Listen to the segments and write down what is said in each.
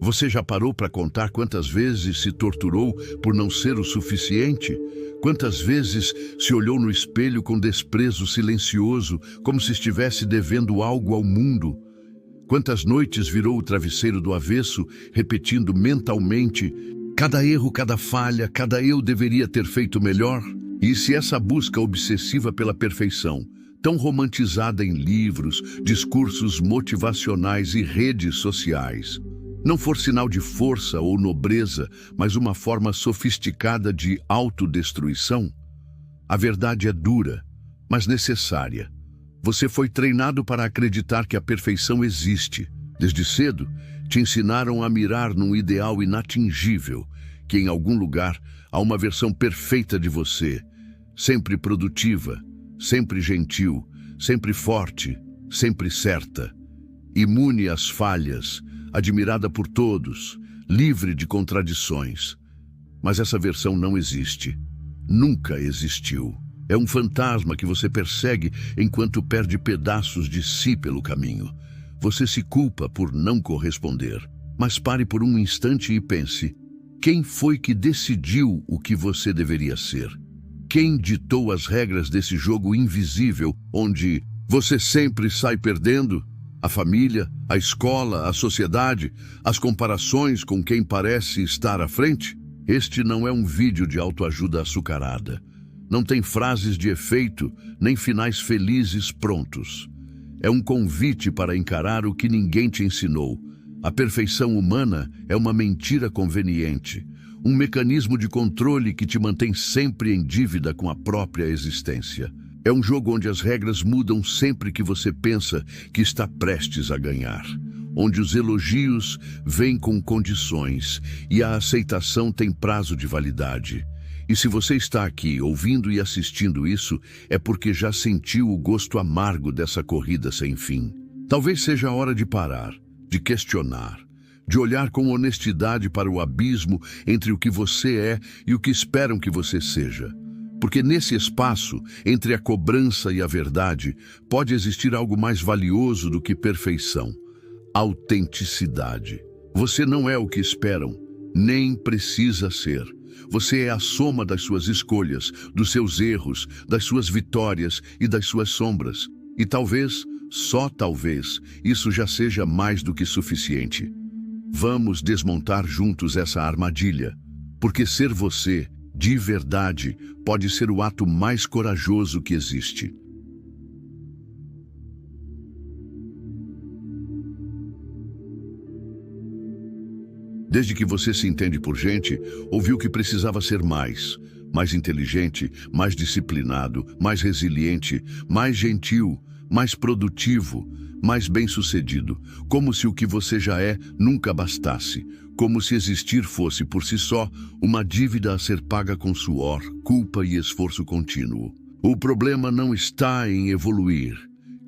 Você já parou para contar quantas vezes se torturou por não ser o suficiente? Quantas vezes se olhou no espelho com desprezo silencioso, como se estivesse devendo algo ao mundo? Quantas noites virou o travesseiro do avesso, repetindo mentalmente: cada erro, cada falha, cada eu deveria ter feito melhor? E se essa busca obsessiva pela perfeição, tão romantizada em livros, discursos motivacionais e redes sociais, não for sinal de força ou nobreza, mas uma forma sofisticada de autodestruição? A verdade é dura, mas necessária. Você foi treinado para acreditar que a perfeição existe. Desde cedo, te ensinaram a mirar num ideal inatingível, que em algum lugar há uma versão perfeita de você, sempre produtiva, sempre gentil, sempre forte, sempre certa, imune às falhas, admirada por todos, livre de contradições. Mas essa versão não existe. Nunca existiu. É um fantasma que você persegue enquanto perde pedaços de si pelo caminho. Você se culpa por não corresponder. Mas pare por um instante e pense: quem foi que decidiu o que você deveria ser? Quem ditou as regras desse jogo invisível, onde você sempre sai perdendo? A família, a escola, a sociedade, as comparações com quem parece estar à frente? Este não é um vídeo de autoajuda açucarada. Não tem frases de efeito, nem finais felizes prontos. É um convite para encarar o que ninguém te ensinou. A perfeição humana é uma mentira conveniente, um mecanismo de controle que te mantém sempre em dívida com a própria existência. É um jogo onde as regras mudam sempre que você pensa que está prestes a ganhar, onde os elogios vêm com condições e a aceitação tem prazo de validade. E se você está aqui ouvindo e assistindo isso, é porque já sentiu o gosto amargo dessa corrida sem fim. Talvez seja a hora de parar, de questionar, de olhar com honestidade para o abismo entre o que você é e o que esperam que você seja. Porque nesse espaço, entre a cobrança e a verdade, pode existir algo mais valioso do que perfeição: autenticidade. Você não é o que esperam, nem precisa ser. Você é a soma das suas escolhas, dos seus erros, das suas vitórias e das suas sombras. E talvez, só talvez, isso já seja mais do que suficiente. Vamos desmontar juntos essa armadilha, porque ser você, de verdade, pode ser o ato mais corajoso que existe. Desde que você se entende por gente, ouviu que precisava ser mais inteligente, mais disciplinado, mais resiliente, mais gentil, mais produtivo, mais bem-sucedido, como se o que você já é nunca bastasse, como se existir fosse por si só uma dívida a ser paga com suor, culpa e esforço contínuo. O problema não está em evoluir.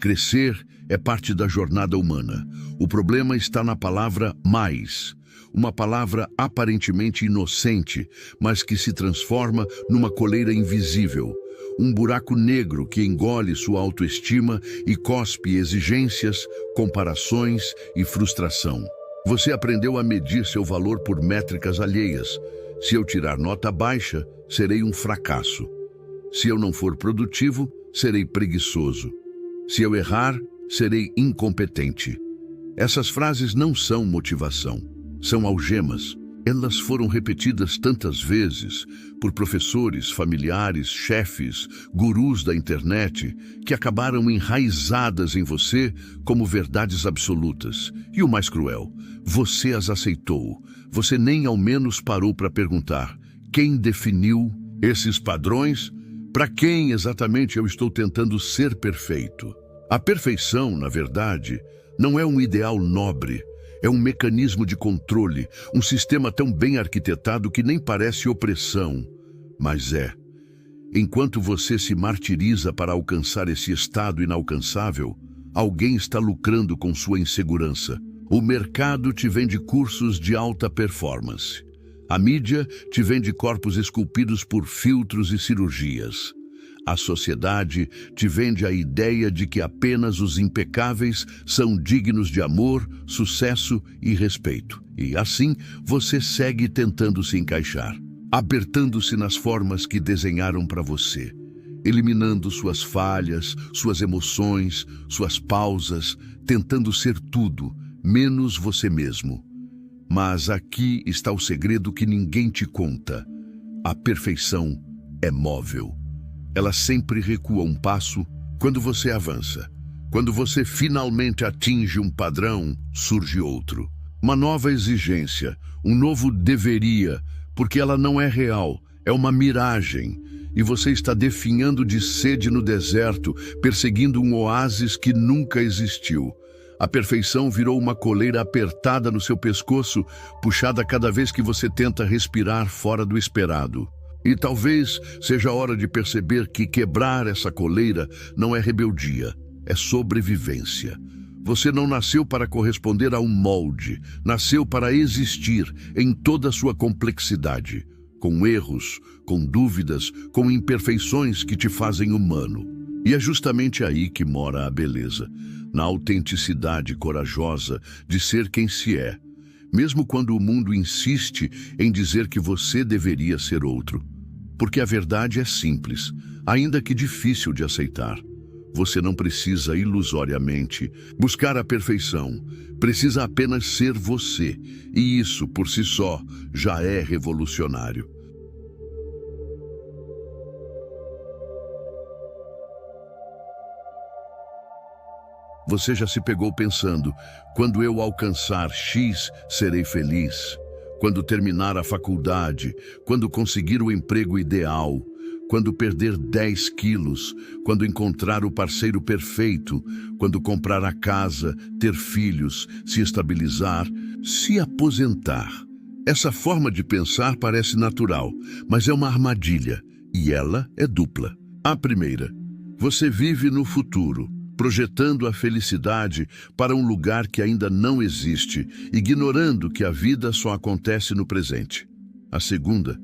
Crescer é parte da jornada humana. O problema está na palavra mais. Uma palavra aparentemente inocente, mas que se transforma numa coleira invisível. Um buraco negro que engole sua autoestima e cospe exigências, comparações e frustração. Você aprendeu a medir seu valor por métricas alheias. Se eu tirar nota baixa, serei um fracasso. Se eu não for produtivo, serei preguiçoso. Se eu errar, serei incompetente. Essas frases não são motivação, são algemas. Elas foram repetidas tantas vezes por professores, familiares, chefes, gurus da internet, que acabaram enraizadas em você como verdades absolutas. E o mais cruel, você as aceitou. Você nem ao menos parou para perguntar: quem definiu esses padrões? Para quem exatamente eu estou tentando ser perfeito? A perfeição, na verdade, não é um ideal nobre. É um mecanismo de controle, um sistema tão bem arquitetado que nem parece opressão, mas é. Enquanto você se martiriza para alcançar esse estado inalcançável, alguém está lucrando com sua insegurança. O mercado te vende cursos de alta performance. A mídia te vende corpos esculpidos por filtros e cirurgias. A sociedade te vende a ideia de que apenas os impecáveis são dignos de amor, sucesso e respeito. E assim você segue tentando se encaixar, apertando-se nas formas que desenharam para você, eliminando suas falhas, suas emoções, suas pausas, tentando ser tudo, menos você mesmo. Mas aqui está o segredo que ninguém te conta. A perfeição é móvel. Ela sempre recua um passo quando você avança. Quando você finalmente atinge um padrão, surge outro. Uma nova exigência, um novo deveria, porque ela não é real, é uma miragem. E você está definhando de sede no deserto, perseguindo um oásis que nunca existiu. A perfeição virou uma coleira apertada no seu pescoço, puxada cada vez que você tenta respirar fora do esperado. E talvez seja a hora de perceber que quebrar essa coleira não é rebeldia, é sobrevivência. Você não nasceu para corresponder a um molde, nasceu para existir em toda a sua complexidade, com erros, com dúvidas, com imperfeições que te fazem humano. E é justamente aí que mora a beleza, na autenticidade corajosa de ser quem se é, mesmo quando o mundo insiste em dizer que você deveria ser outro. Porque a verdade é simples, ainda que difícil de aceitar. Você não precisa ilusoriamente buscar a perfeição, precisa apenas ser você, e isso, por si só, já é revolucionário. Você já se pegou pensando, quando eu alcançar X, serei feliz? Quando terminar a faculdade, quando conseguir o emprego ideal, quando perder 10 quilos, quando encontrar o parceiro perfeito, quando comprar a casa, ter filhos, se estabilizar, se aposentar. Essa forma de pensar parece natural, mas é uma armadilha, e ela é dupla. A primeira, você vive no futuro, projetando a felicidade para um lugar que ainda não existe, ignorando que a vida só acontece no presente. A segunda,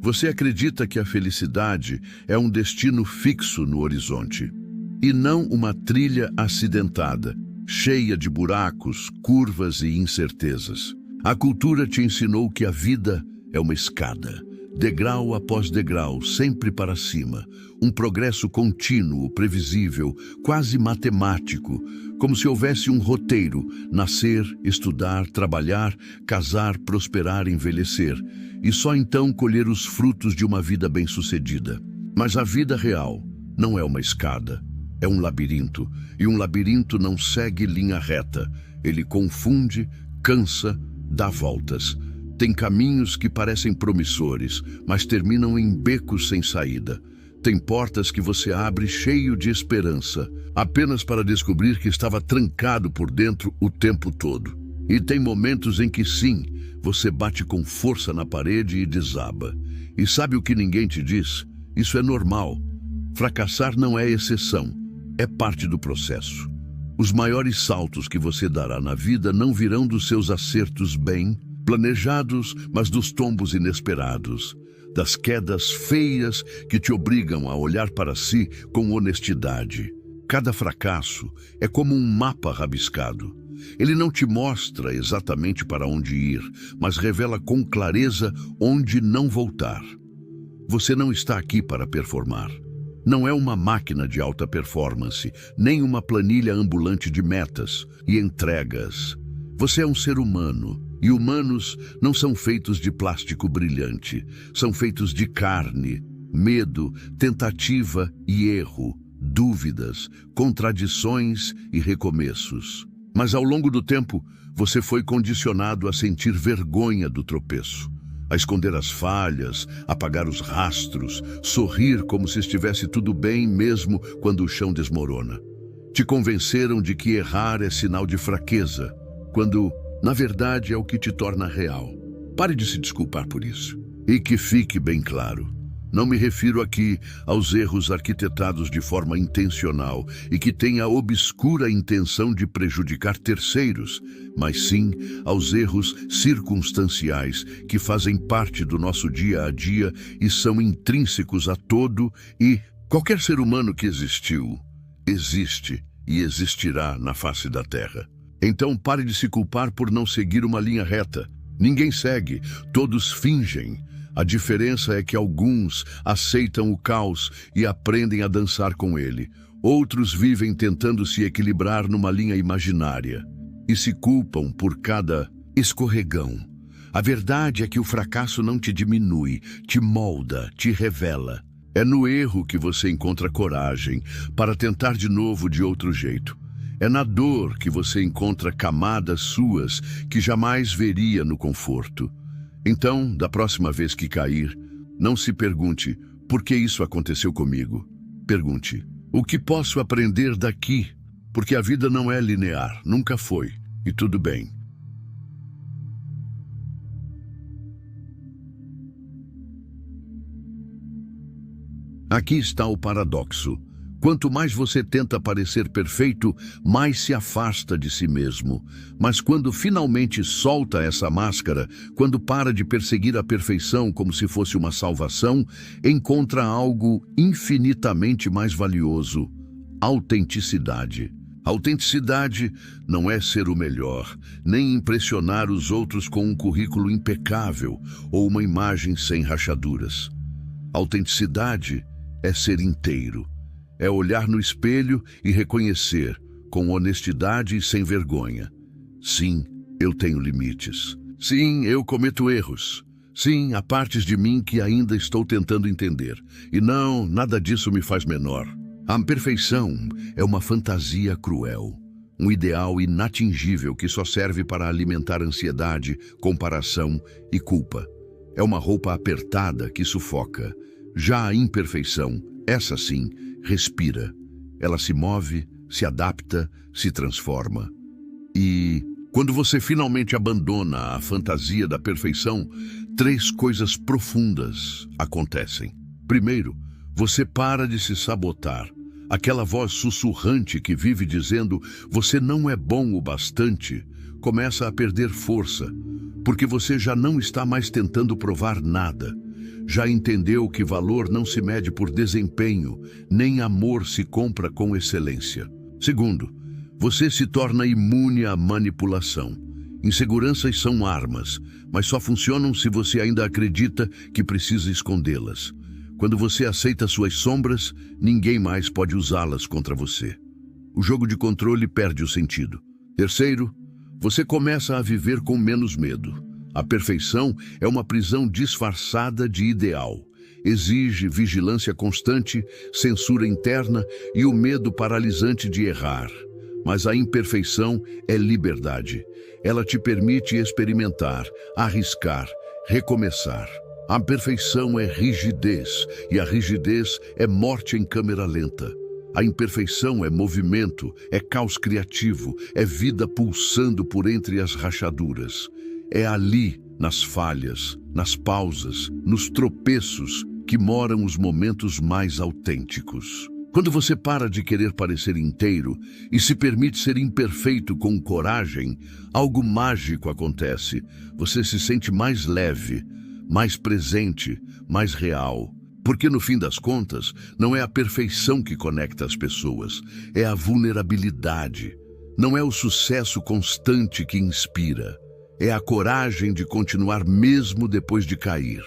você acredita que a felicidade é um destino fixo no horizonte, e não uma trilha acidentada, cheia de buracos, curvas e incertezas. A cultura te ensinou que a vida é uma escada, degrau após degrau, sempre para cima. Um progresso contínuo, previsível, quase matemático, como se houvesse um roteiro: nascer, estudar, trabalhar, casar, prosperar, envelhecer, e só então colher os frutos de uma vida bem-sucedida. Mas a vida real não é uma escada, é um labirinto, e um labirinto não segue linha reta. Ele confunde, cansa, dá voltas. Tem caminhos que parecem promissores, mas terminam em becos sem saída. Tem portas que você abre cheio de esperança, apenas para descobrir que estava trancado por dentro o tempo todo. E tem momentos em que sim, você bate com força na parede e desaba. E sabe o que ninguém te diz? Isso é normal. Fracassar não é exceção, é parte do processo. Os maiores saltos que você dará na vida não virão dos seus acertos bem planejados, mas dos tombos inesperados, das quedas feias que te obrigam a olhar para si com honestidade. Cada fracasso é como um mapa rabiscado. Ele não te mostra exatamente para onde ir, mas revela com clareza onde não voltar. Você não está aqui para performar. Não é uma máquina de alta performance, nem uma planilha ambulante de metas e entregas. Você é um ser humano. E humanos não são feitos de plástico brilhante, são feitos de carne, medo, tentativa e erro, dúvidas, contradições e recomeços. Mas ao longo do tempo, você foi condicionado a sentir vergonha do tropeço, a esconder as falhas, apagar os rastros, sorrir como se estivesse tudo bem mesmo quando o chão desmorona. Te convenceram de que errar é sinal de fraqueza, quando na verdade é o que te torna real. Pare de se desculpar por isso. E que fique bem claro, não me refiro aqui aos erros arquitetados de forma intencional e que têm a obscura intenção de prejudicar terceiros, mas sim aos erros circunstanciais que fazem parte do nosso dia a dia e são intrínsecos a todo e qualquer ser humano que existiu, existe e existirá na face da Terra. Então pare de se culpar por não seguir uma linha reta. Ninguém segue, todos fingem. A diferença é que alguns aceitam o caos e aprendem a dançar com ele. Outros vivem tentando se equilibrar numa linha imaginária e se culpam por cada escorregão. A verdade é que o fracasso não te diminui, te molda, te revela. É no erro que você encontra coragem para tentar de novo de outro jeito. É na dor que você encontra camadas suas que jamais veria no conforto. Então, da próxima vez que cair, não se pergunte por que isso aconteceu comigo. Pergunte, o que posso aprender daqui? Porque a vida não é linear, nunca foi, e tudo bem. Aqui está o paradoxo. Quanto mais você tenta parecer perfeito, mais se afasta de si mesmo. Mas quando finalmente solta essa máscara, quando para de perseguir a perfeição como se fosse uma salvação, encontra algo infinitamente mais valioso: autenticidade. Autenticidade não é ser o melhor, nem impressionar os outros com um currículo impecável ou uma imagem sem rachaduras. Autenticidade é ser inteiro. É olhar no espelho e reconhecer, com honestidade e sem vergonha: sim, eu tenho limites. Sim, eu cometo erros. Sim, há partes de mim que ainda estou tentando entender. E não, nada disso me faz menor. A perfeição é uma fantasia cruel, um ideal inatingível que só serve para alimentar ansiedade, comparação e culpa. É uma roupa apertada que sufoca. Já a imperfeição, essa sim, respira. Ela se move, se adapta, se transforma. E quando você finalmente abandona a fantasia da perfeição, 3 coisas profundas acontecem. Primeiro, você para de se sabotar. Aquela voz sussurrante que vive dizendo você não é bom o bastante começa a perder força, porque você já não está mais tentando provar nada. Já entendeu que valor não se mede por desempenho, nem amor se compra com excelência. Segundo, você se torna imune à manipulação. Inseguranças são armas, mas só funcionam se você ainda acredita que precisa escondê-las. Quando você aceita suas sombras, ninguém mais pode usá-las contra você. O jogo de controle perde o sentido. Terceiro, você começa a viver com menos medo. A perfeição é uma prisão disfarçada de ideal. Exige vigilância constante, censura interna e o medo paralisante de errar. Mas a imperfeição é liberdade. Ela te permite experimentar, arriscar, recomeçar. A perfeição é rigidez, e a rigidez é morte em câmera lenta. A imperfeição é movimento, é caos criativo, é vida pulsando por entre as rachaduras. É ali, nas falhas, nas pausas, nos tropeços, que moram os momentos mais autênticos. Quando você para de querer parecer inteiro e se permite ser imperfeito com coragem, algo mágico acontece. Você se sente mais leve, mais presente, mais real. Porque no fim das contas, não é a perfeição que conecta as pessoas, é a vulnerabilidade. Não é o sucesso constante que inspira. É a coragem de continuar mesmo depois de cair.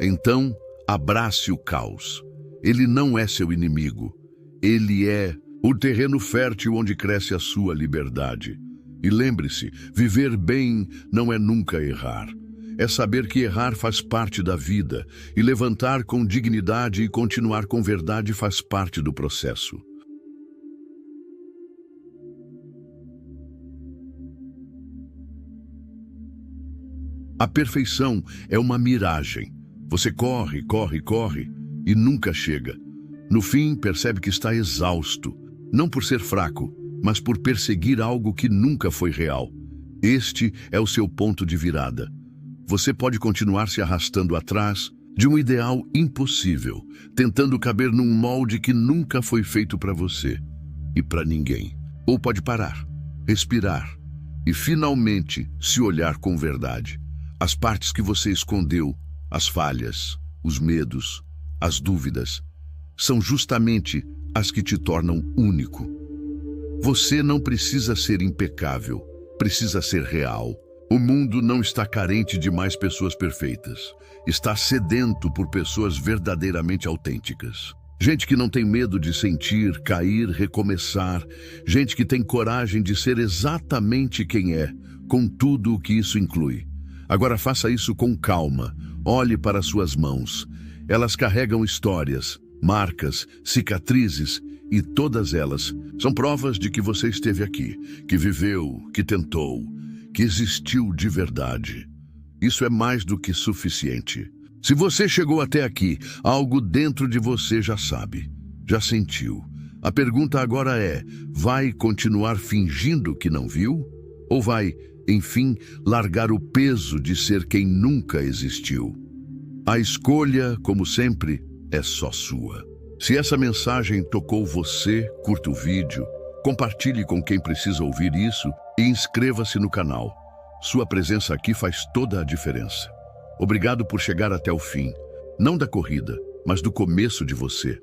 Então, abrace o caos. Ele não é seu inimigo. Ele é o terreno fértil onde cresce a sua liberdade. E lembre-se, viver bem não é nunca errar. É saber que errar faz parte da vida, e levantar com dignidade e continuar com verdade faz parte do processo. A perfeição é uma miragem. Você corre, corre, corre e nunca chega. No fim, percebe que está exausto, não por ser fraco, mas por perseguir algo que nunca foi real. Este é o seu ponto de virada. Você pode continuar se arrastando atrás de um ideal impossível, tentando caber num molde que nunca foi feito para você e para ninguém. Ou pode parar, respirar e finalmente se olhar com verdade. As partes que você escondeu, as falhas, os medos, as dúvidas, são justamente as que te tornam único. Você não precisa ser impecável, precisa ser real. O mundo não está carente de mais pessoas perfeitas. Está sedento por pessoas verdadeiramente autênticas. Gente que não tem medo de sentir, cair, recomeçar. Gente que tem coragem de ser exatamente quem é, com tudo o que isso inclui. Agora faça isso com calma. Olhe para suas mãos. Elas carregam histórias, marcas, cicatrizes, e todas elas são provas de que você esteve aqui, que viveu, que tentou, que existiu de verdade. Isso é mais do que suficiente. Se você chegou até aqui, algo dentro de você já sabe, já sentiu. A pergunta agora é: vai continuar fingindo que não viu? Ou vai, enfim, largar o peso de ser quem nunca existiu? A escolha, como sempre, é só sua. Se essa mensagem tocou você, curta o vídeo, compartilhe com quem precisa ouvir isso e inscreva-se no canal. Sua presença aqui faz toda a diferença. Obrigado por chegar até o fim, não da corrida, mas do começo de você.